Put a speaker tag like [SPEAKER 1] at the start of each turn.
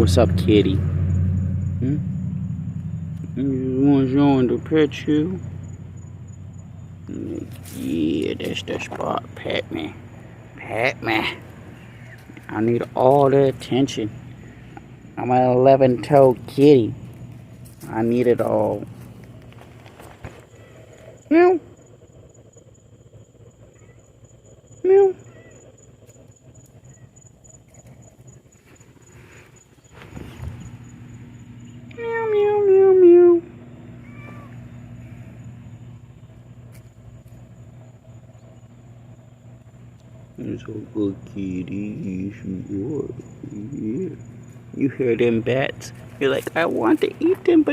[SPEAKER 1] What's up, kitty? Hmm? You want John to pet you? Yeah, that's the spot. Pet me. Pet me. I need all the attention. I'm an 11-toed kitty. I need it all. Meow. Meow. Meow, meow, meow, meow. You're so good, kitty. Yes, you are. Yeah. You hear them bats? You're like, I want to eat them, but